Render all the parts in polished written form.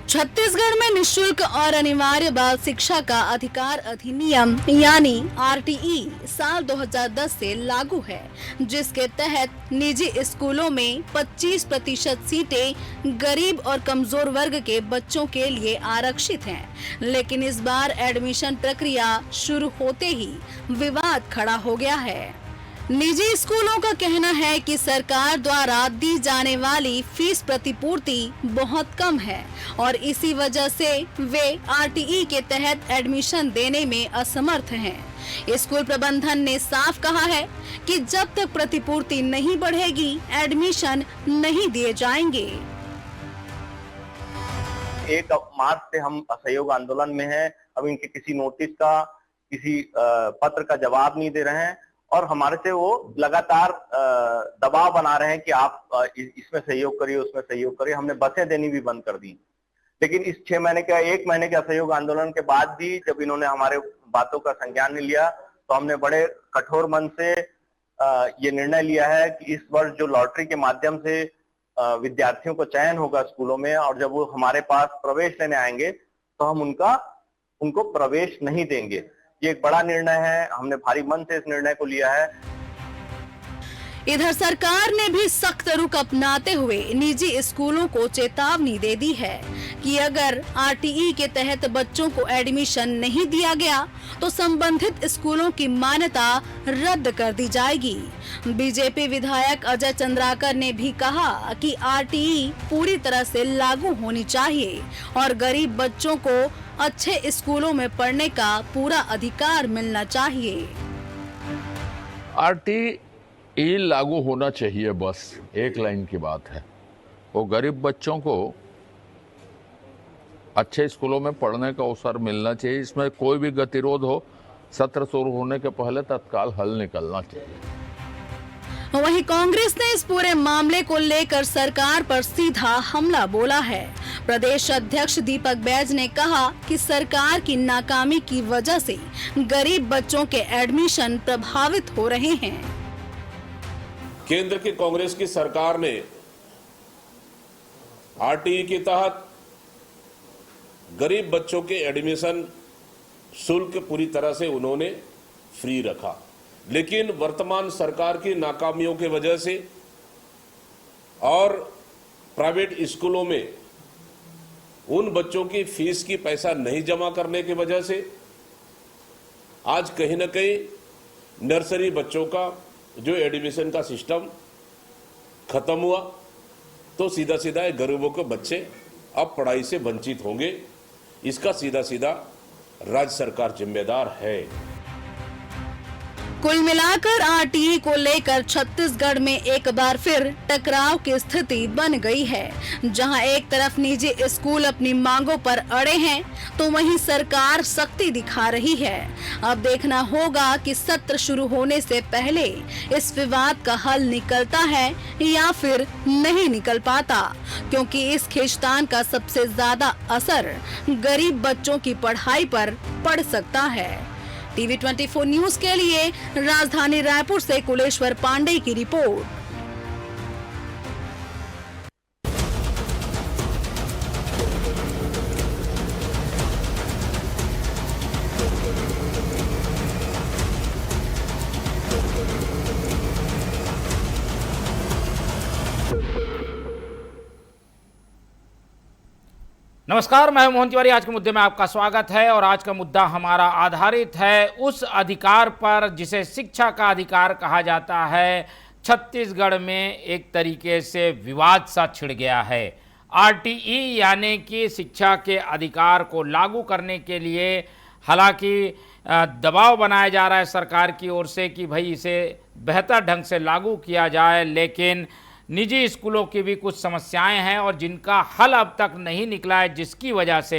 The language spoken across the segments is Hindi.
छत्तीसगढ़ में निशुल्क और अनिवार्य बाल शिक्षा का अधिकार अधिनियम यानी आरटीई साल 2010 से लागू है, जिसके तहत निजी स्कूलों में 25% सीटें गरीब और कमजोर वर्ग के बच्चों के लिए आरक्षित हैं। लेकिन इस बार एडमिशन प्रक्रिया शुरू होते ही विवाद खड़ा हो गया है। निजी स्कूलों का कहना है कि सरकार द्वारा दी जाने वाली फीस प्रतिपूर्ति बहुत कम है और इसी वजह से वे आरटीई के तहत एडमिशन देने में असमर्थ हैं। स्कूल प्रबंधन ने साफ कहा है कि जब तक प्रतिपूर्ति नहीं बढ़ेगी, एडमिशन नहीं दिए जाएंगे। 1 मार्च से हम असहयोग आंदोलन में हैं। अब इनके किसी नोटिस का, किसी पत्र का जवाब नहीं दे रहे हैं और हमारे से वो लगातार दबाव बना रहे हैं कि आप इसमें सहयोग करिए, उसमें सहयोग करिए। हमने बसें देनी भी बंद कर दी। लेकिन इस 1 महीने के असहयोग आंदोलन के बाद भी जब इन्होंने हमारे बातों का संज्ञान नहीं लिया, तो हमने बड़े कठोर मन से ये निर्णय लिया है कि इस वर्ष जो लॉटरी के माध्यम से विद्यार्थियों को चयन होगा स्कूलों में, और जब वो हमारे पास प्रवेश लेने आएंगे तो हम उनको प्रवेश नहीं देंगे। ये एक बड़ा निर्णय है, हमने भारी मन से इस निर्णय को लिया है। इधर सरकार ने भी सख्त रुख अपनाते हुए निजी स्कूलों को चेतावनी दे दी है कि अगर आरटीई के तहत बच्चों को एडमिशन नहीं दिया गया तो संबंधित स्कूलों की मान्यता रद्द कर दी जाएगी। बीजेपी विधायक अजय चंद्राकर ने भी कहा कि आरटीई पूरी तरह से लागू होनी चाहिए और गरीब बच्चों को अच्छे स्कूलों में पढ़ने का पूरा अधिकार मिलना चाहिए। आरटीई लागू होना चाहिए, बस एक लाइन की बात है। वो गरीब बच्चों को अच्छे स्कूलों में पढ़ने का अवसर मिलना चाहिए। इसमें कोई भी गतिरोध हो, सत्र शुरू होने के पहले तत्काल हल निकलना चाहिए। वहीं कांग्रेस ने इस पूरे मामले को लेकर सरकार पर सीधा हमला बोला है। प्रदेश अध्यक्ष दीपक बैज ने कहा कि सरकार की नाकामी की वजह से गरीब बच्चों के एडमिशन प्रभावित हो रहे हैं। केंद्र की कांग्रेस की सरकार ने आरटीई के तहत गरीब बच्चों के एडमिशन शुल्क पूरी तरह से उन्होंने फ्री रखा, लेकिन वर्तमान सरकार की नाकामियों की वजह से और प्राइवेट स्कूलों में उन बच्चों की फीस की पैसा नहीं जमा करने की वजह से आज कहीं ना कहीं नर्सरी बच्चों का जो एडमिशन का सिस्टम खत्म हुआ, तो सीधा सीधा गरीबों के बच्चे अब पढ़ाई से वंचित होंगे। इसका सीधा सीधा राज्य सरकार जिम्मेदार है। कुल मिलाकर आरटीई को लेकर छत्तीसगढ़ में एक बार फिर टकराव की स्थिति बन गई है। जहां एक तरफ निजी स्कूल अपनी मांगों पर अड़े हैं, तो वहीं सरकार सख्ती दिखा रही है। अब देखना होगा कि सत्र शुरू होने से पहले इस विवाद का हल निकलता है या फिर नहीं निकल पाता, क्योंकि इस खींचतान का सबसे ज्यादा असर गरीब बच्चों की पढ़ाई पर पड़ सकता है। टीवी 24 न्यूज के लिए राजधानी रायपुर से कुलेश्वर पांडे की रिपोर्ट। नमस्कार, मैं मोहन तिवारी। आज के मुद्दे में आपका स्वागत है और आज का मुद्दा हमारा आधारित है उस अधिकार पर जिसे शिक्षा का अधिकार कहा जाता है। छत्तीसगढ़ में एक तरीके से विवाद सा छिड़ गया है। आरटीई यानी कि शिक्षा के अधिकार को लागू करने के लिए हालांकि दबाव बनाया जा रहा है सरकार की ओर से कि भाई इसे बेहतर ढंग से लागू किया जाए, लेकिन निजी स्कूलों की भी कुछ समस्याएं हैं और जिनका हल अब तक नहीं निकला है, जिसकी वजह से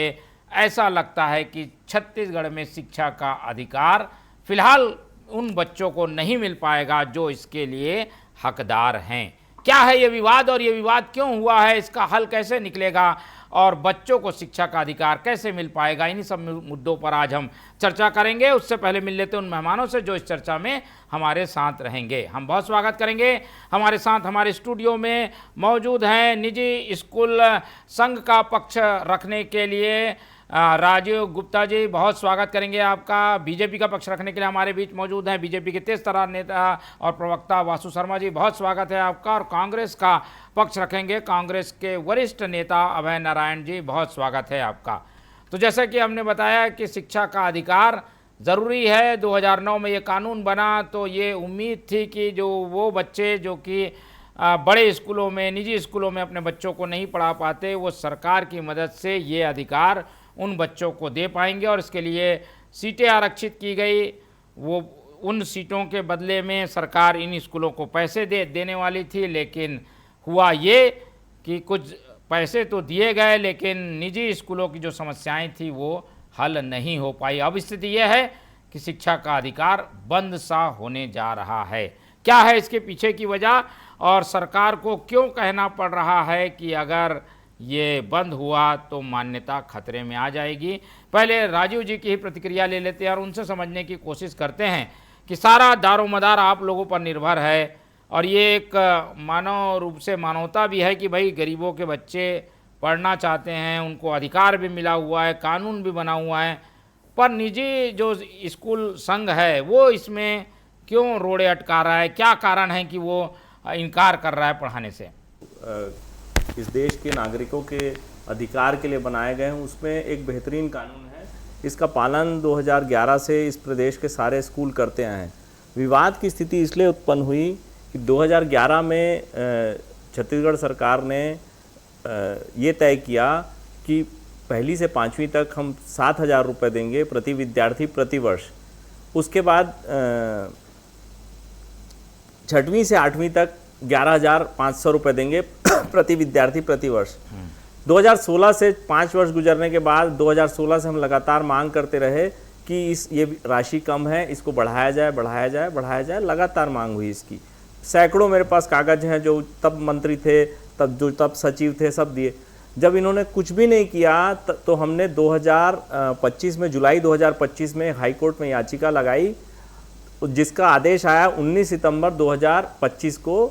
ऐसा लगता है कि छत्तीसगढ़ में शिक्षा का अधिकार फिलहाल उन बच्चों को नहीं मिल पाएगा जो इसके लिए हकदार हैं। क्या है ये विवाद और ये विवाद क्यों हुआ है, इसका हल कैसे निकलेगा और बच्चों को शिक्षा का अधिकार कैसे मिल पाएगा, इन्हीं सब मुद्दों पर आज हम चर्चा करेंगे। उससे पहले मिल लेते हैं उन मेहमानों से जो इस चर्चा में हमारे साथ रहेंगे। हम बहुत स्वागत करेंगे। हमारे साथ हमारे स्टूडियो में मौजूद हैं निजी स्कूल संघ का पक्ष रखने के लिए राजीव गुप्ता जी, बहुत स्वागत करेंगे आपका। बीजेपी का पक्ष रखने के लिए हमारे बीच मौजूद हैं बीजेपी के तेज तर्रार नेता और प्रवक्ता वासु शर्मा जी, बहुत स्वागत है आपका। और कांग्रेस का पक्ष रखेंगे कांग्रेस के वरिष्ठ नेता अभय नारायण जी, बहुत स्वागत है आपका। तो जैसा कि हमने बताया कि शिक्षा का अधिकार ज़रूरी है, 2009 में ये कानून बना तो ये उम्मीद थी कि जो वो बच्चे जो कि बड़े स्कूलों में, निजी स्कूलों में अपने बच्चों को नहीं पढ़ा पाते, वो सरकार की मदद से ये अधिकार उन बच्चों को दे पाएंगे और इसके लिए सीटें आरक्षित की गई। वो उन सीटों के बदले में सरकार इन स्कूलों को पैसे देने वाली थी, लेकिन हुआ ये कि कुछ पैसे तो दिए गए लेकिन निजी स्कूलों की जो समस्याएं थी वो हल नहीं हो पाई। अब स्थिति यह है कि शिक्षा का अधिकार बंद सा होने जा रहा है। क्या है इसके पीछे की वजह और सरकार को क्यों कहना पड़ रहा है कि अगर ये बंद हुआ तो मान्यता खतरे में आ जाएगी? पहले राजीव जी की ही प्रतिक्रिया ले लेते हैं और उनसे समझने की कोशिश करते हैं कि सारा दारोमदार आप लोगों पर निर्भर है और ये एक मानव रूप से मानवता भी है कि भाई गरीबों के बच्चे पढ़ना चाहते हैं, उनको अधिकार भी मिला हुआ है, कानून भी बना हुआ है, पर निजी जो स्कूल संघ है वो इसमें क्यों रोड़े अटका रहा है? क्या कारण है कि वो इनकार कर रहा है पढ़ाने से? इस देश के नागरिकों के अधिकार के लिए बनाए गए हैं, उसमें एक बेहतरीन कानून है। इसका पालन 2011 से इस प्रदेश के सारे स्कूल करते आए हैं। विवाद की स्थिति इसलिए उत्पन्न हुई कि 2011 में छत्तीसगढ़ सरकार ने ये तय किया कि पहली से 5वीं तक हम 7,000 रुपये देंगे प्रति विद्यार्थी प्रति वर्ष। उसके बाद 6वीं से 8वीं तक 11,500 रुपये देंगे प्रति विद्यार्थी प्रति वर्ष। 2016 से 5 वर्ष गुजरने के बाद 2016 से हम लगातार मांग करते रहे कि ये राशि कम है, इसको बढ़ाया जाए बढ़ाया जाए बढ़ाया जाए। लगातार मांग हुई इसकी, सैकड़ों मेरे पास कागज हैं, जो तब मंत्री थे, तब सचिव थे, सब दिए। जब इन्होंने कुछ भी नहीं किया तो हमने 2025 में, जुलाई 2025 में हाई कोर्ट में याचिका लगाई, जिसका आदेश आया 19 सितंबर 2025 को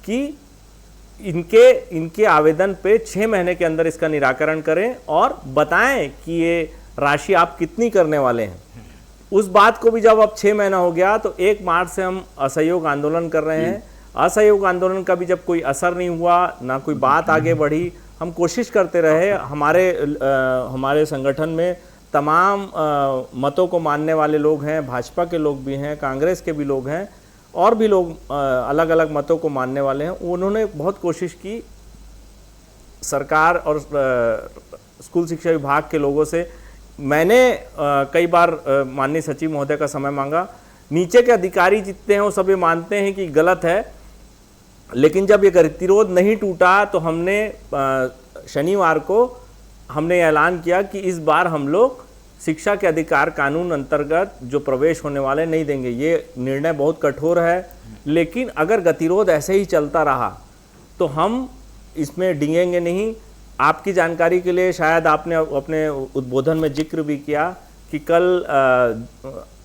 कि इनके आवेदन पे 6 महीने के अंदर इसका निराकरण करें और बताएं कि ये राशि आप कितनी करने वाले हैं। उस बात को भी जब अब 6 महीना हो गया तो 1 मार्च से हम असहयोग आंदोलन कर रहे हैं। असहयोग आंदोलन का भी जब कोई असर नहीं हुआ, ना कोई बात आगे बढ़ी, हम कोशिश करते रहे। हमारे संगठन में तमाम मतों को मानने वाले लोग हैं, भाजपा के लोग भी हैं, कांग्रेस के भी लोग हैं और भी लोग अलग अलग मतों को मानने वाले हैं। उन्होंने बहुत कोशिश की सरकार और स्कूल शिक्षा विभाग के लोगों से। मैंने कई बार माननीय सचिव महोदय का समय मांगा। नीचे के अधिकारी जितने हैं वो सभी मानते हैं कि गलत है, लेकिन जब ये गतिरोध नहीं टूटा तो हमने शनिवार को हमने ऐलान किया कि इस बार हम लोग शिक्षा के अधिकार कानून अंतर्गत जो प्रवेश होने वाले नहीं देंगे। ये निर्णय बहुत कठोर है, लेकिन अगर गतिरोध ऐसे ही चलता रहा तो हम इसमें डिंगेंगे नहीं। आपकी जानकारी के लिए, शायद आपने अपने उद्बोधन में जिक्र भी किया कि कल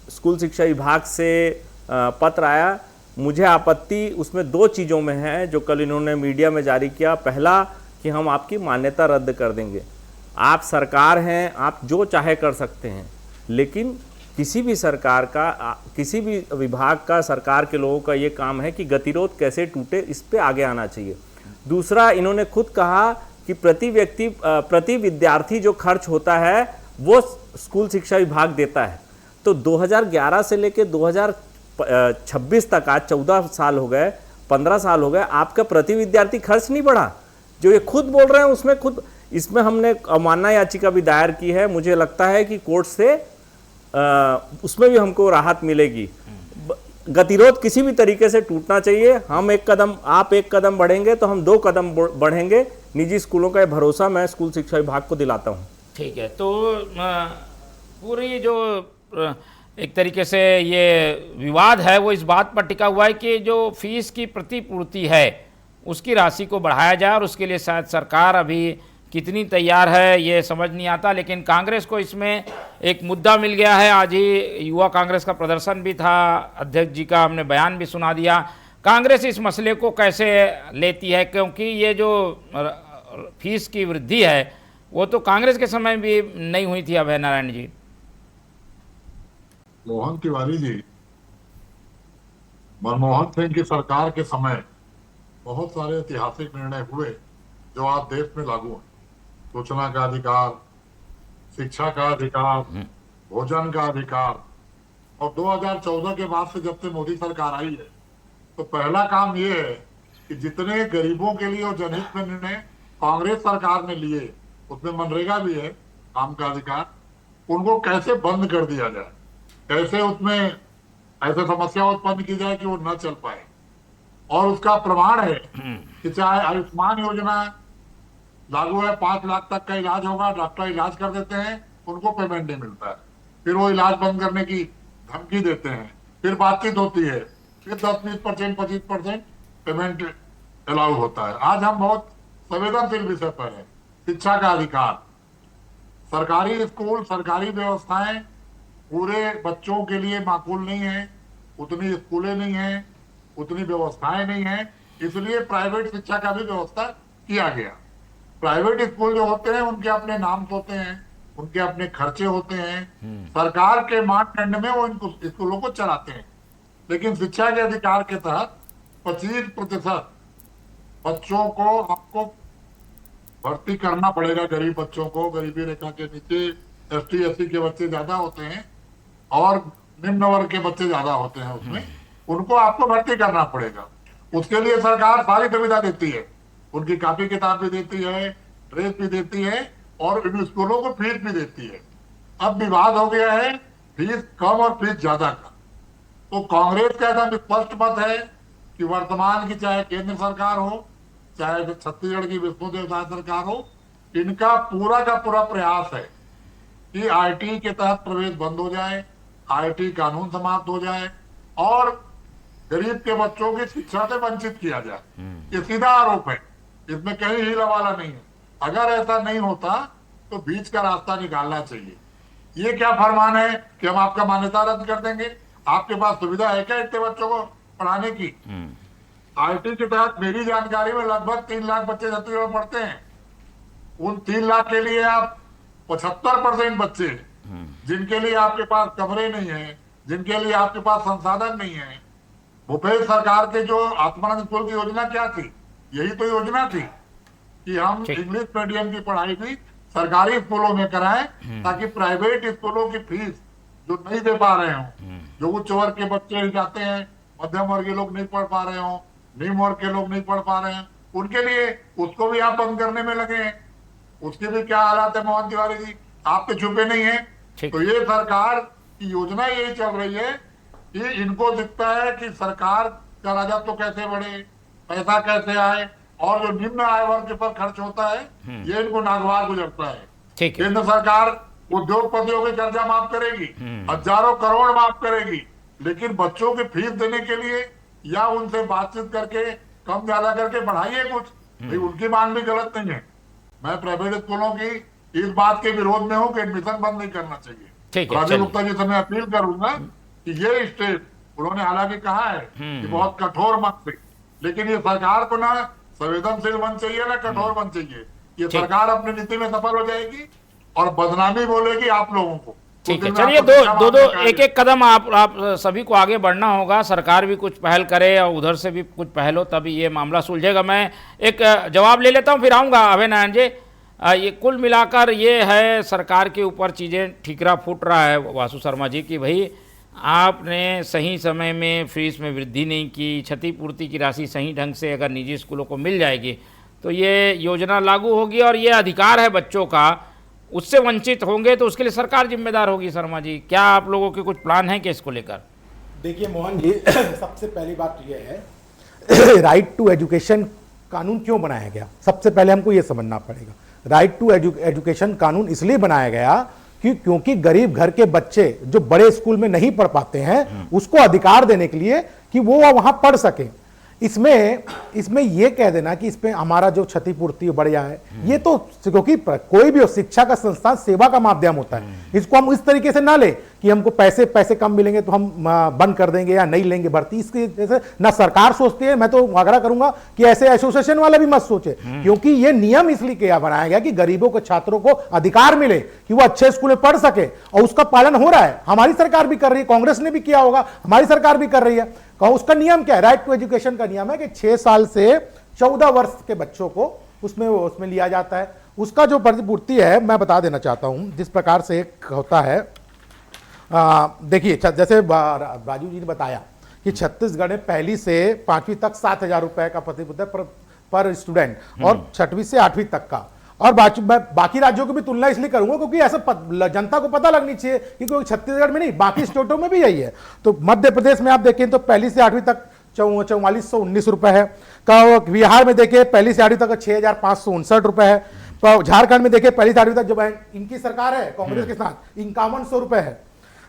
स्कूल शिक्षा विभाग से पत्र आया। मुझे आपत्ति उसमें 2 चीज़ों में है जो कल इन्होंने मीडिया में जारी किया। पहला कि हम आपकी मान्यता रद्द कर देंगे। आप सरकार हैं, आप जो चाहे कर सकते हैं, लेकिन किसी भी सरकार का, किसी भी विभाग का, सरकार के लोगों का ये काम है कि गतिरोध कैसे टूटे, इस पे आगे आना चाहिए। दूसरा, इन्होंने खुद कहा कि प्रति विद्यार्थी जो खर्च होता है वो स्कूल शिक्षा विभाग देता है। तो 2011 से लेकर 2026 तक, आज 14 साल हो गए, 15 साल हो गए, आपका प्रति विद्यार्थी खर्च नहीं बढ़ा। जो ये खुद बोल रहे हैं उसमें खुद, इसमें हमने अवमानना याचिका भी दायर की है। मुझे लगता है कि कोर्ट से उसमें भी हमको राहत मिलेगी। गतिरोध किसी भी तरीके से टूटना चाहिए। हम एक कदम, आप एक कदम बढ़ेंगे तो हम 2 कदम बढ़ेंगे। निजी स्कूलों का भरोसा मैं स्कूल शिक्षा विभाग को दिलाता हूँ। ठीक है, तो पूरी जो एक तरीके से ये विवाद है वो इस बात पर टिका हुआ है कि जो फीस की प्रतिपूर्ति है उसकी राशि को बढ़ाया जाए, और उसके लिए शायद सरकार अभी कितनी तैयार है ये समझ नहीं आता। लेकिन कांग्रेस को इसमें एक मुद्दा मिल गया है। आज ही युवा कांग्रेस का प्रदर्शन भी था, अध्यक्ष जी का हमने बयान भी सुना दिया। कांग्रेस इस मसले को कैसे लेती है, क्योंकि ये जो फीस की वृद्धि है वो तो कांग्रेस के समय भी नहीं हुई थी। अभय नारायण जी, मोहन तिवारी जी, मनमोहन सिंह की सरकार के समय बहुत सारे ऐतिहासिक निर्णय हुए जो आज देश में लागू हैं। सूचना का अधिकार, शिक्षा का अधिकार, भोजन का अधिकार। और 2014 के बाद से जब से मोदी सरकार आई है तो पहला काम ये है कि जितने गरीबों के लिए और जनहित में निर्णय कांग्रेस सरकार ने लिए, उसमें मनरेगा भी है, काम का अधिकार, उनको कैसे बंद कर दिया जाए, कैसे उसमें ऐसे समस्या उत्पन्न की जाए कि वो न चल पाए। और उसका प्रमाण है कि चाहे आयुष्मान योजना लागू है, 5 लाख तक का इलाज होगा, डॉक्टर इलाज कर देते हैं, उनको पेमेंट नहीं मिलता है, फिर वो इलाज बंद करने की धमकी देते हैं, फिर बातचीत होती है, फिर 10-20%, 25% पेमेंट अलाउ होता है। आज हम बहुत संवेदनशील विषय पर है, शिक्षा का अधिकार। सरकारी स्कूल, सरकारी व्यवस्थाएं पूरे बच्चों के लिए माकूल नहीं है, उतनी स्कूलें नहीं है, उतनी व्यवस्थाएं नहीं है, इसलिए प्राइवेट शिक्षा का भी व्यवस्था किया गया। प्राइवेट स्कूल जो होते हैं उनके अपने नाम होते हैं, उनके अपने खर्चे होते हैं, सरकार के मानदंड में वो इन स्कूलों को चलाते हैं। लेकिन शिक्षा के अधिकार के तहत 25% बच्चों को आपको भर्ती करना पड़ेगा। गरीब बच्चों को, गरीबी रेखा के नीचे ST SC के बच्चे ज्यादा होते हैं और निम्न वर्ग के बच्चे ज्यादा होते हैं, उसमें उनको आपको भर्ती करना पड़ेगा। उसके लिए सरकार सारी सुविधा देती है, उनकी कॉपी किताब भी देती है, ड्रेस भी देती है और इन स्कूलों को फीस भी देती है। अब विवाद हो गया है फीस कम और फीस ज्यादा का। तो कांग्रेस का ऐसा स्पष्ट मत है कि वर्तमान की चाहे केंद्र सरकार हो, चाहे छत्तीसगढ़ की विष्णुदेव साय सरकार हो, इनका पूरा का पूरा प्रयास है कि IIT के तहत प्रवेश बंद हो जाए, IIT कानून समाप्त हो जाए और गरीब के बच्चों की शिक्षा से वंचित किया जाए। ये सीधा आरोप है, इसमें कहीं हीला वाला नहीं है। अगर ऐसा नहीं होता तो बीच का रास्ता निकालना चाहिए। ये क्या फरमान है कि हम आपका मान्यता रद्द कर देंगे? आपके पास सुविधा है क्या इतने बच्चों को पढ़ाने की? IIT के तहत मेरी जानकारी में लगभग 3 लाख बच्चे छत्तीसगढ़ में पढ़ते हैं। उन 3 लाख के लिए आप 75% बच्चे जिनके लिए आपके पास कमरे नहीं है, जिनके लिए आपके पास संसाधन नहीं है। भूपेश सरकार के जो आत्मानंद स्कूल की योजना क्या थी? यही तो योजना थी कि हम इंग्लिश मीडियम की पढ़ाई भी सरकारी स्कूलों में कराएं ताकि प्राइवेट स्कूलों की फीस जो नहीं दे पा रहे हो, जो उच्च वर्ग के बच्चे जाते हैं, मध्यम वर्गीय लोग नहीं पढ़ पा रहे हो, निम्न वर्ग के लोग नहीं पढ़ पा रहे हैं, उनके लिए उसको भी आप बंद करने में लगे हैं। उसके भी क्या हालात है मोहन तिवारी जी, आप तो छुपे नहीं है। तो ये सरकार की योजना यही चल रही है कि इनको दिखता है कि सरकार का राजस्व तो कैसे बढ़े, पैसा कैसे आए और जो निम्न आय वर्ग के पर खर्च होता है ये इनको नागवार गुजरता है। केंद्र सरकार उद्योगपतियों के कर्जा माफ करेगी, हजारों करोड़ माफ करेगी, लेकिन बच्चों की फीस देने के लिए या उनसे बातचीत करके कम ज्यादा करके बढ़ाइए कुछ। भाई उनकी मांग भी गलत नहीं है। मैं प्राइवेट स्कूलों की इस बात के विरोध में हूँ कि एडमिशन बंद नहीं करना चाहिए। राजीव गुप्ता जी से मैं अपील करूंगा कि ये स्टेट, उन्होंने हालांकि कहा है कि बहुत कठोर मत से, लेकिन ये सरकार को ना संवेदनशील बन चाहिए ना कठोर बन चाहिए। ये सरकार अपनी नीति में सफल हो जाएगी और बदनामी बोलेगी आप लोगों को। ठीक है, चलिए दो एक एक कदम आप सभी को आगे बढ़ना होगा। सरकार भी कुछ पहल करे और उधर से भी कुछ पहल हो, तभी ये मामला सुलझेगा। मैं एक जवाब ले लेता हूँ फिर आऊँगा अभय नारायण जी। ये कुल मिलाकर ये है सरकार के ऊपर चीज़ें ठीकरा फूट रहा है वासु शर्मा जी की भाई आपने सही समय में फीस में वृद्धि नहीं की, क्षतिपूर्ति की राशि सही ढंग से अगर निजी स्कूलों को मिल जाएगी तो ये योजना लागू होगी और ये अधिकार है बच्चों का, उससे वंचित होंगे तो उसके लिए सरकार जिम्मेदार होगी। शर्मा जी, क्या आप लोगों के कुछ प्लान हैं कि इसको लेकर? देखिए मोहन जी, सबसे पहली बात तो यह है राइट टू एजुकेशन कानून क्यों बनाया गया, सबसे पहले हमको ये समझना पड़ेगा। राइट टू एजुकेशन कानून इसलिए बनाया गया कि क्योंकि गरीब घर के बच्चे जो बड़े स्कूल में नहीं पढ़ पाते हैं उसको अधिकार देने के लिए कि वो वहां पढ़ सके। इसमें ये कह देना कि इसमें हमारा जो क्षतिपूर्ति बढ़िया है, ये तो क्योंकि कोई भी हो, शिक्षा का संस्थान सेवा का माध्यम होता है, इसको हम इस तरीके से ना ले कि हमको पैसे कम मिलेंगे तो हम बंद कर देंगे या नहीं लेंगे भर्ती। इसके जैसे ना सरकार सोचती है, मैं तो आग्रह करूंगा कि ऐसे एसोसिएशन वाले भी मत सोचे, क्योंकि ये नियम इसलिए क्या बनाया गया कि गरीबों के छात्रों को अधिकार मिले कि वो अच्छे स्कूल में पढ़ सके, और उसका पालन हो रहा है। हमारी सरकार भी कर रही है, कांग्रेस ने भी किया होगा, हमारी सरकार भी कर रही है। उसका नियम क्या है? राइट टू एजुकेशन का नियम है कि 6 साल से 14 वर्ष के बच्चों को उसमें लिया जाता है। उसका जो प्रतिपूर्ति है मैं बता देना चाहता हूं, जिस प्रकार से एक होता है, देखिए जैसे राजू जी ने बताया कि छत्तीसगढ़ में 1ली से 5वीं तक 7,000 रुपए का प्रतिपूर्ति पर स्टूडेंट, और 6वीं से 8वीं तक का। और बाकी राज्यों की भी तुलना इसलिए करूंगा क्योंकि ऐसा जनता को पता लगनी चाहिए कि कोई छत्तीसगढ़ में नहीं, बाकी स्टेटों में भी यही है। तो मध्य प्रदेश में आप देखें तो 1ली से 8वीं तक 4419 रुपए है। बिहार में देखिए 1ली से 8वीं तक 6559 रुपए है। झारखंड में देखिए 1ली से 8वीं तक जब इनकी सरकार है कांग्रेस के साथ 5100 रुपए है,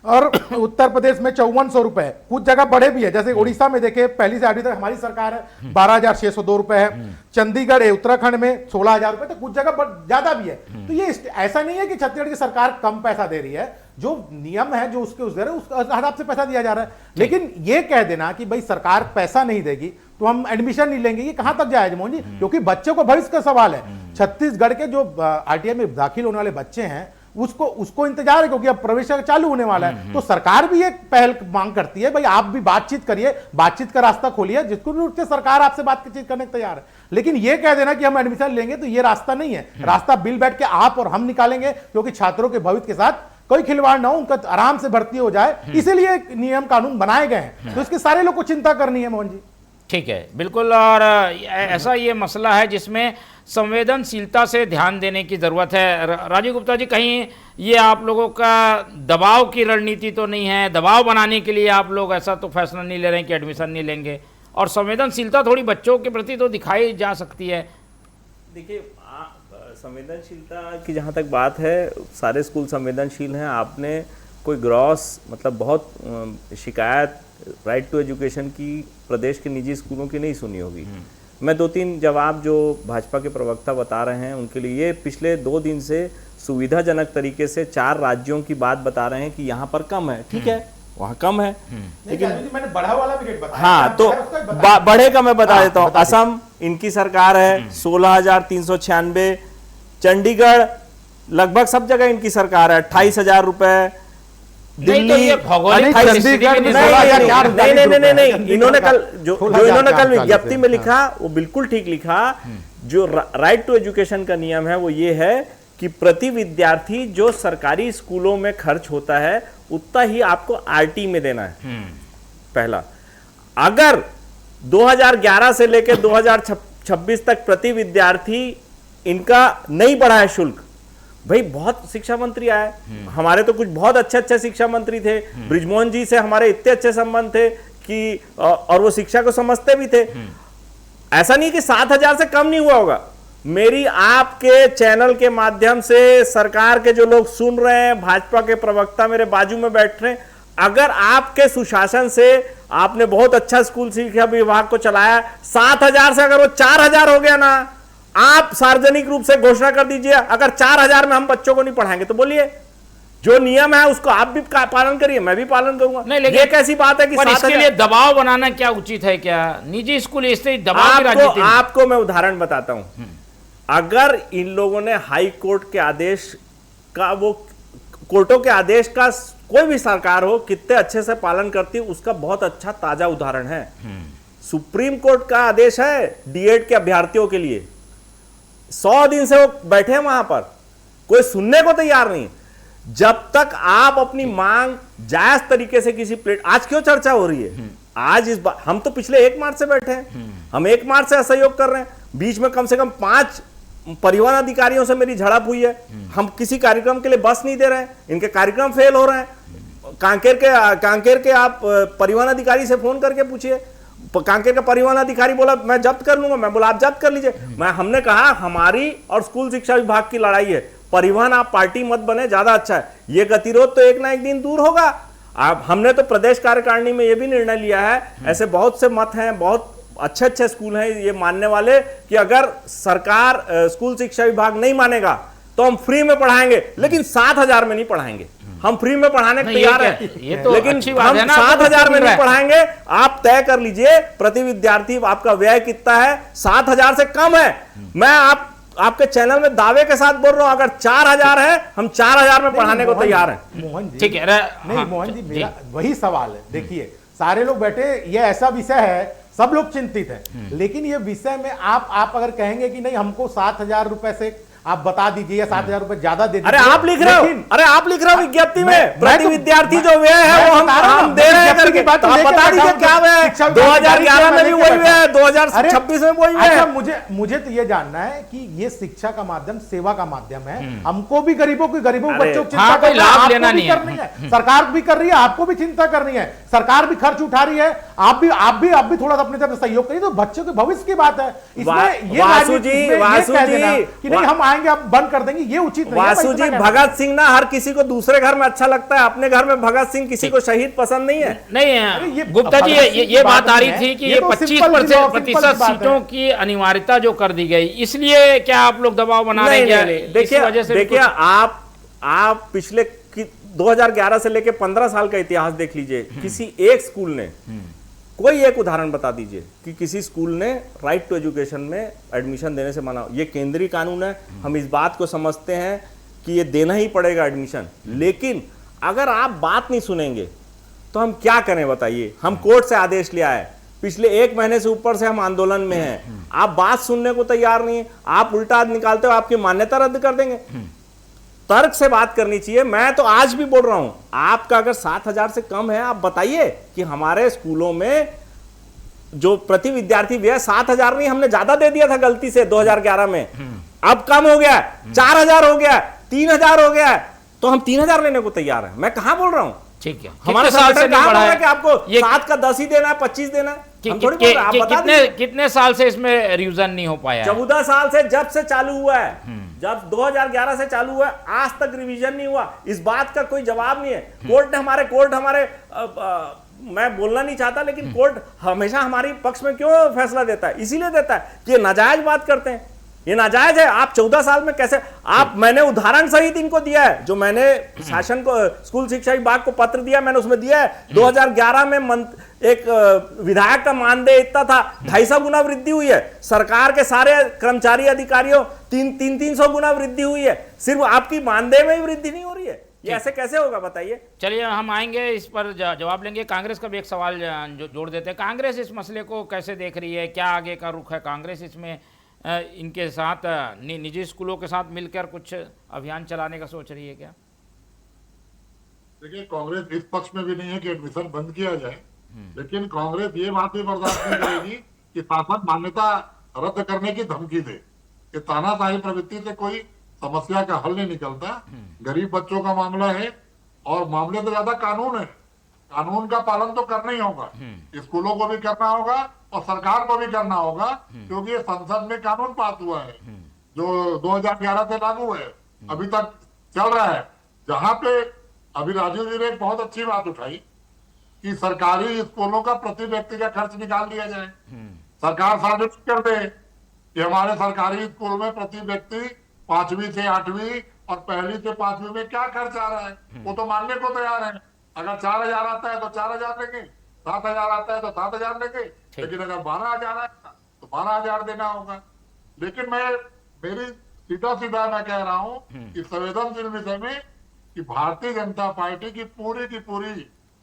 और उत्तर प्रदेश में 5400 रुपए है। कुछ जगह बढ़े भी है, जैसे उड़ीसा में देखे 1ली से 8वीं तक हमारी सरकार है 12,602 रुपए है। चंडीगढ़ उत्तराखंड में 16,000 रुपए, तो कुछ जगह ज्यादा भी है। तो ये ऐसा नहीं है कि छत्तीसगढ़ की सरकार कम पैसा दे रही है, जो नियम है जो उसके उस हिसाब से पैसा दिया जा रहा है। लेकिन ये कह देना कि भाई सरकार पैसा नहीं देगी तो हम एडमिशन नहीं लेंगे, ये कहां तक जाएगा मोहन जी? क्योंकि बच्चों को भविष्य का सवाल है। छत्तीसगढ़ के जो आरटीआई में दाखिल होने वाले बच्चे हैं उसको इंतजार है, क्योंकि अब प्रवेश चालू होने वाला है। तो सरकार भी एक पहल मांग करती है, भाई आप भी बातचीत करिए, बातचीत का रास्ता खोलिए, जिसको भी उठते सरकार आपसे बातचीत करने को तैयार है। लेकिन ये कह देना कि हम एडमिशन लेंगे तो ये रास्ता नहीं है। रास्ता बिल बैठ के आप और हम निकालेंगे, क्योंकि छात्रों के भविष्य के साथ कोई खिलवाड़ ना हो, उनका आराम से भर्ती हो जाए, इसीलिए नियम कानून बनाए गए हैं। तो इसके सारे लोग को चिंता करनी है मोहन जी। ठीक है, बिल्कुल। और ऐसा ये मसला है जिसमें संवेदनशीलता से ध्यान देने की ज़रूरत है। राजीव गुप्ता जी, कहीं ये आप लोगों का दबाव की रणनीति तो नहीं है? दबाव बनाने के लिए आप लोग ऐसा तो फैसला नहीं ले रहे हैं कि एडमिशन नहीं लेंगे, और संवेदनशीलता थोड़ी बच्चों के प्रति तो दिखाई जा सकती है। देखिए, संवेदनशीलता की जहाँ तक बात है, सारे स्कूल संवेदनशील हैं। आपने कोई ग्रॉस मतलब बहुत शिकायत राइट टू एजुकेशन की प्रदेश के निजी स्कूलों की नहीं सुनी होगी। मैं 2-3 जवाब जो भाजपा के प्रवक्ता बता रहे हैं उनके लिए, ये पिछले 2 दिन से सुविधाजनक तरीके से 4 राज्यों की बात बता रहे हैं कि यहाँ पर कम है। ठीक है, वहाँ कम है, लेकिन मैंने बढ़ा वाला भी रेट बताया। हाँ, तो बढ़े का मैं बता देता हूँ। असम इनकी सरकार है 16,396, चंडीगढ़ लगभग सब जगह इनकी सरकार है 28,000 रुपए, दिल्ली नहीं, इन्होंने कल जो इन्होंने कल विज्ञप्ति में लिखा वो बिल्कुल ठीक लिखा। जो राइट टू एजुकेशन का नियम है वो ये है कि प्रति विद्यार्थी जो सरकारी स्कूलों में खर्च होता है उतना ही आपको आरटी में देना है। पहला, अगर 2011 से लेकर 2026 तक प्रति विद्यार्थी इनका नहीं बढ़ा है शुल्क। भाई, बहुत शिक्षा मंत्री आए, हमारे तो कुछ बहुत अच्छे शिक्षा मंत्री थे, बृजमोहन जी से हमारे इतने अच्छे संबंध थे कि और वो शिक्षा को समझते भी थे। ऐसा नहीं कि 7,000 से कम नहीं हुआ होगा। मेरी आपके चैनल के माध्यम से सरकार के जो लोग सुन रहे हैं, भाजपा के प्रवक्ता मेरे बाजू में बैठ रहे हैं, अगर आपके सुशासन से आपने बहुत अच्छा स्कूल शिक्षा विभाग को चलाया, 7,000 से अगर वो 4,000 हो गया ना, आप सार्वजनिक रूप से घोषणा कर दीजिए, अगर 4,000 में हम बच्चों को नहीं पढ़ाएंगे तो बोलिए, जो नियम है उसको आप भी पालन करिए, मैं भी पालन करूंगा। नहीं, लेकिन ये कैसी बात है कि इसके लिए दबाव बनाना क्या उचित है? क्या निजी स्कूल इससे दबाव की राजनीति? आपको मैं उदाहरण बताता हूं। अगर इन लोगों ने हाई कोर्ट के आदेश का, वो कोर्टों के आदेश का कोई भी सरकार हो कितने अच्छे से पालन करती है, उसका बहुत अच्छा ताजा उदाहरण है। सुप्रीम कोर्ट का आदेश है डीएड के अभ्यर्थियों के लिए, 100 दिन से वो बैठे हैं वहां पर, कोई सुनने को तैयार नहीं। जब तक आप अपनी मांग जायज तरीके से किसी प्लेट, आज क्यों चर्चा हो रही है? आज इस बार हम तो पिछले 1 मार्च से बैठे हैं, हम 1 मार्च से असहयोग कर रहे हैं। बीच में कम से कम 5 परिवहन अधिकारियों से मेरी झड़प हुई है। हम किसी कार्यक्रम के लिए बस नहीं दे रहे हैं, इनके कार्यक्रम फेल हो रहे हैं। कांकेर के आप परिवहन अधिकारी से फोन करके पूछिए, कांकेर का परिवहन अधिकारी बोला मैं जब्त कर लूंगा, मैं बोला आप जब्त कर लीजिए। हमने कहा हमारी और स्कूल शिक्षा विभाग की लड़ाई है, परिवहन आप पार्टी मत बने, ज्यादा अच्छा है। ये गतिरोध तो एक ना एक दिन दूर होगा। हमने तो प्रदेश कार्यकारिणी में ये भी निर्णय लिया है, ऐसे बहुत से मत हैं, बहुत अच्छे अच्छे स्कूल हैं ये मानने वाले कि अगर सरकार स्कूल शिक्षा विभाग नहीं मानेगा तो हम फ्री में पढ़ाएंगे, लेकिन 7,000 में नहीं पढ़ाएंगे। हम फ्री में पढ़ाने को तैयार हैं, लेकिन हम 7,000 में नहीं पढ़ाएंगे। आप तय कर लीजिए प्रति विद्यार्थी आपका व्यय कितना है, 7,000 से कम है। मैं आपके चैनल में दावे के साथ बोल रहा हूं, अगर 4,000 है हम 4,000 में पढ़ाने को तैयार हैं। मोहन जी, ठीक है। नहीं मोहन जी, मेरा वही सवाल है। देखिए सारे लोग बैठे, ये ऐसा विषय है, सब लोग चिंतित हैं, लेकिन ये विषय में आप अगर कहेंगे कि नहीं हमको 7,000 रुपए से आप बता दीजिए या 7,000 रुपए ज्यादा दे दीजिए। अरे आप लिख रहे हो, अरे आप लिख रहे हो विज्ञप्ति में प्रति विद्यार्थी जो व्यय है वो हम दे रहे हैं करके, आप बता दीजिए क्या व्यय है। 2011 में भी वही व्यय है, 2026 में वही व्यय है। मुझे तो ये जानना है कि ये शिक्षा का माध्यम सेवा का माध्यम है, हमको भी गरीबों बच्चों की चिंता कोई लाभ लेना नहीं है, सरकार भी कर रही है, आपको भी चिंता करनी है, सरकार भी खर्च उठा रही है, आप भी थोड़ा अपने तरफ सहयोग करिए, तो बच्चों के भविष्य की बात है। इसमें वासु जी कि नहीं हम आएंगे अब बंद कर देंगे, ये उचित नहीं है। वासु जी, भगत सिंह ना हर किसी को दूसरे घर में अच्छा लगता है, अपने घर में भगत सिंह किसी को शहीद पसंद नहीं है। नहीं गुप्ता जी, ये बात आ रही थी कि ये 25% सीटों की अनिवार्यता जो कर दी गई, इसलिए क्या आप लोग दबाव बना रहे हैं? देखिए आप पिछले 2011 से लेकर 15 साल का इतिहास देख लीजिए, किसी एक स्कूल ने, कोई एक उदाहरण बता दीजिए कि किसी स्कूल ने राइट टू एजुकेशन में एडमिशन देने से मना। ये केंद्रीय कानून है, हम इस बात को समझते हैं कि ये देना ही पड़ेगा एडमिशन, लेकिन अगर आप बात नहीं सुनेंगे तो हम क्या करें बताइए। हम कोर्ट से आदेश लिया है, पिछले 1 महीने से ऊपर से हम आंदोलन में हैं, आप बात सुनने को तैयार नहीं है, आप उल्टा निकालते हो, आपकी मान्यता रद्द कर देंगे। तर्क से बात करनी चाहिए। मैं तो आज भी बोल रहा हूं, आपका अगर 7,000 से कम है आप बताइए कि हमारे स्कूलों में जो प्रति विद्यार्थी व्यय 7,000 नहीं, हमने ज्यादा दे दिया था गलती से 2011 में, अब कम हो गया, 4,000 हो गया, 3,000 हो गया, तो हम 3,000 लेने को तैयार हैं। मैं कहां बोल रहा हूं? ठीक है, हमारे साल से कहां बोल रहा है कि आपको 7 का 10 ही देना है, 25 देना है? कितने साल से इसमें रिवीजन नहीं हो पाया? 14 साल से, जब से चालू हुआ है, जब 2011 से चालू हुआ है, आज तक रिवीजन नहीं हुआ। इस बात का कोई जवाब नहीं है। कोर्ट हमारे मैं बोलना नहीं चाहता, लेकिन कोर्ट हमेशा हमारी पक्ष में क्यों फैसला देता है? इसीलिए देता है कि ये नाजायज बात करते हैं, ये नाजायज है। आप 14 साल में कैसे, मैंने उदाहरण सहित इनको दिया है, जो मैंने शासन को, स्कूल शिक्षा विभाग को पत्र दिया, मैंने उसमें दिया है। 2011 में एक विधायक का मानदेय इतना था, 250 गुना वृद्धि हुई है। सरकार के सारे कर्मचारी अधिकारियों 300 गुना वृद्धि हुई है, सिर्फ आपकी मानदेय में ही वृद्धि नहीं हो रही है। ये ऐसे कैसे होगा बताइए? चलिए हम आएंगे, इस पर जवाब लेंगे। कांग्रेस का भी एक सवाल जोड़ देते हैं। कांग्रेस इस मसले को कैसे देख रही है, क्या आगे का रुख है कांग्रेस इसमें? इनके साथ निजी स्कूलों के साथ मिलकर कुछ अभियान चलाने का सोच रही है क्या? देखिए, कांग्रेस इस पक्ष में भी नहीं है कि एडमिशन बंद किया जाए, लेकिन कांग्रेस ये बात भी बर्दाश्त नहीं करेगी कि शासन मान्यता रद्द करने की धमकी दे। कि तानाशाही प्रवृत्ति से कोई समस्या का हल नहीं निकलता। गरीब बच्चों का मामला है, और मामले तो ज्यादा कानून है, कानून का पालन तो करना ही होगा, स्कूलों को भी करना होगा और सरकार को भी करना होगा, क्योंकि ये संसद में कानून पास हुआ है जो 2011 से लागू है, अभी तक चल रहा है। जहां पे अभी राजीव जी ने एक बहुत अच्छी बात उठाई कि सरकारी स्कूलों का प्रति व्यक्ति का खर्च निकाल लिया जाए। सरकार साबित कर दे कि हमारे सरकारी स्कूल में प्रति व्यक्ति 5वीं से 8वीं और 1ली से 5वीं में क्या खर्च आ रहा है, वो तो मानने को तैयार है। अगर 4,000 आता है तो 4,000 लेंगे, 7,000 आता है तो 7,000 लेंगे, लेकिन अगर 12,000 आए तो 12,000 देना होगा। लेकिन मेरी सीधा मैं कह रहा हूं कि संवेदनशील विषय में कि भारतीय जनता पार्टी की पूरी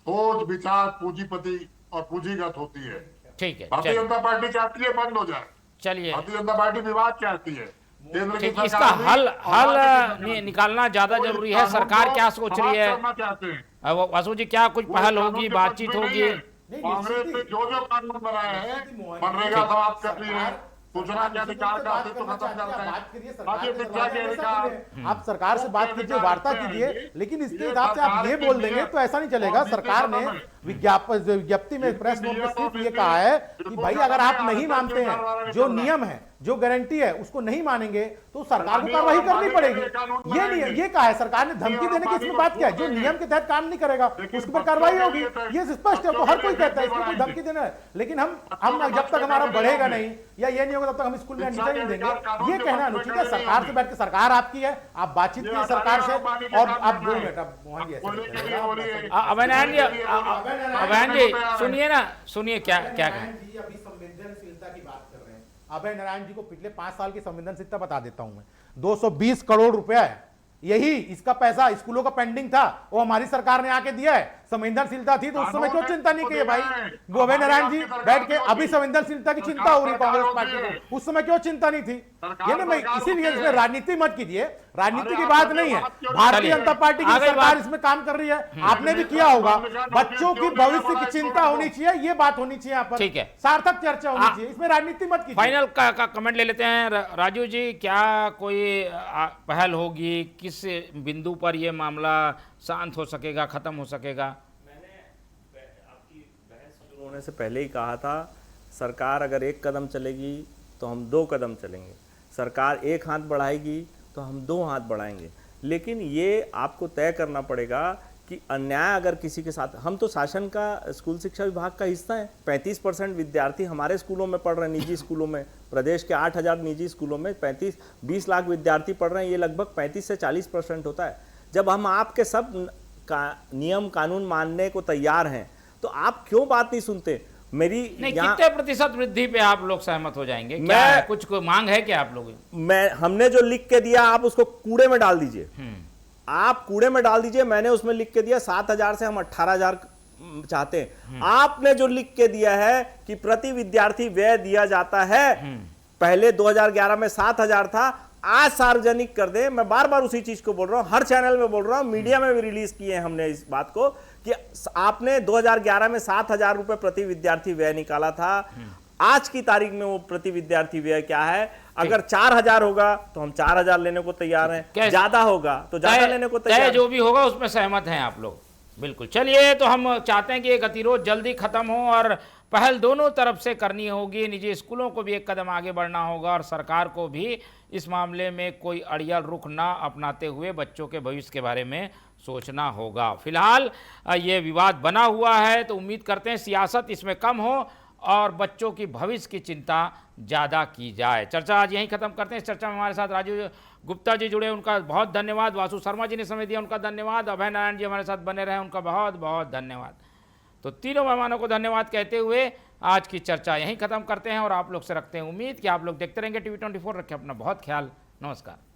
सोच विचार पूंजीपति और पूंजीगत होती है। ठीक है, भारतीय जनता पार्टी चाहती है बंद हो जाए। चलिए, भारतीय जनता पार्टी विवाद चाहती है, इसका हल निकालना ज्यादा जरूरी है। सरकार क्या सोच रही है? वासु जी, क्या कुछ पहल होगी, बातचीत होगी? कांग्रेस ने जो कानून बनाए हैं, मनरेगा समाप्त कर रही है, सूचना के अधिकार का अस्तित्व खत्म करते हैं। आप सरकार से बात कीजिए, वार्ता कीजिए, लेकिन इसके हिसाब से आप ये बोल देंगे तो ऐसा नहीं चलेगा। सरकार ने विज्ञप्ति में, प्रेस नोट में सिर्फ ये कहा है कि भाई अगर आप नहीं मानते हैं जो नियम है जो गारंटी है उसको नहीं मानेंगे तो सरकार को कार्रवाई करनी पड़ेगी। ये नहीं, ये कहा है सरकार ने धमकी देने की इसमें बात क्या है? जो नियम के तहत काम नहीं करेगा उसके पर कार्रवाई होगी, ये स्पष्ट है। तो हर कोई कहता है इसमें कोई धमकी देना है, लेकिन हम जब तक हमारा बढ़ेगा नहीं या ये नहीं होगा तब तक हम स्कूल में एडमिशन नहीं देंगे। ये कहना अनुचित है। सरकार से बैठ के, सरकार आपकी है, आप बातचीत कीजिए सरकार से। और आप 2 मिनट, अब मोहन जी अभय जी सुनिए ना, सुनिए क्या कहें। अभी संवेदनशीलता की बात कर रहे हैं। अभय नारायण जी को पिछले 5 साल की संवेदनशीलता बता देता हूं मैं। 220 करोड़ रुपया है, यही इसका पैसा स्कूलों का पेंडिंग था, वो हमारी सरकार ने आके दिया है। संवेदनशीलता थी तो उस समय क्यों चिंता नहीं की भाई? वो अभय नारायण जी बैठ के अभी संवेदनशीलता की चिंता हो रही कांग्रेस पार्टी को, उस समय क्यों चिंता नहीं थी? ये ना, मैं इसीलिए इसमें राजनीति मत कीजिए, राजनीति की बात नहीं है। भारतीय जनता पार्टी की सरकार इसमें काम कर रही है, आपने भी किया होगा। बच्चों की भविष्य की चिंता होनी चाहिए, ये बात होनी चाहिए यहाँ पर, ठीक है, सार्थक चर्चा होनी चाहिए, इसमें राजनीति मत कीजिए। फाइनल का कमेंट ले लेते हैं। राजू जी, क्या कोई पहल होगी? किस बिंदु पर यह मामला शांत हो सकेगा, खत्म हो सकेगा? शुरू होने से पहले ही कहा था, सरकार अगर 1 कदम चलेगी तो हम 2 कदम चलेंगे, सरकार 1 हाथ बढ़ाएगी तो हम 2 हाथ बढ़ाएंगे। लेकिन ये आपको तय करना पड़ेगा कि अन्याय अगर किसी के साथ, हम तो शासन का, स्कूल शिक्षा विभाग का हिस्सा है। 35% विद्यार्थी हमारे स्कूलों में पढ़ रहे हैं, निजी स्कूलों में। प्रदेश के 8000 निजी स्कूलों में 20 लाख विद्यार्थी पढ़ रहे हैं, ये लगभग 35 से 40% होता है। जब हम आपके सब नियम कानून मानने को तैयार हैं तो आप क्यों बात नहीं सुनते? मेरी नहीं, कितने प्रतिशत वृद्धि पे आप लोग सहमत हो जाएंगे? क्या है? कुछ कोई मांग है क्या आप लोग? हमने जो लिख के दिया आप उसको कूड़े में डाल दीजिए, आप कूड़े में डाल दीजिए। मैंने उसमें लिख के दिया 7000 से हम 18000 चाहते हैं। आपने जो लिख के दिया है कि प्रति विद्यार्थी व्यय दिया जाता है, पहले 2011 में 7000 था, आज सार्वजनिक कर दे। मैं बार बार उसी चीज को बोल रहा हूं, हर चैनल में बोल रहा हूं, मीडिया में भी रिलीज किए हैं हमने इस बात को कि आपने 2011 में 7000 रुपए प्रति विद्यार्थी व्यय निकाला था। आज की तारीख में वो प्रति विद्यार्थी व्यय क्या है? अगर 4000 होगा तो हम 4000 लेने को तैयार हैं, ज्यादा होगा तो ज्यादा लेने को तैयार हैं। जो भी होगा उसमें सहमत हैं आप लोग? बिल्कुल। चलिए, तो हम चाहते हैं कि ये गतिरोध जल्दी खत्म हो और पहल दोनों तरफ से करनी होगी। निजी स्कूलों को भी 1 कदम आगे बढ़ना होगा और सरकार को भी इस मामले में कोई अड़ियल रुख ना अपनाते हुए बच्चों के भविष्य के बारे में सोचना होगा। फिलहाल ये विवाद बना हुआ है, तो उम्मीद करते हैं सियासत इसमें कम हो और बच्चों की भविष्य की चिंता ज़्यादा की जाए। चर्चा आज यहीं खत्म करते हैं। इस चर्चा में हमारे साथ राजू गुप्ता जी जुड़े, उनका बहुत धन्यवाद। वासु शर्मा जी ने समय दिया, उनका धन्यवाद। अभय नारायण जी हमारे साथ बने रहे, उनका बहुत बहुत धन्यवाद। तो तीनों मेहमानों को धन्यवाद कहते हुए आज की चर्चा यहीं खत्म करते हैं और आप लोग से रखते हैं उम्मीद कि आप लोग देखते रहेंगे TV24। रखें अपना बहुत ख्याल। नमस्कार।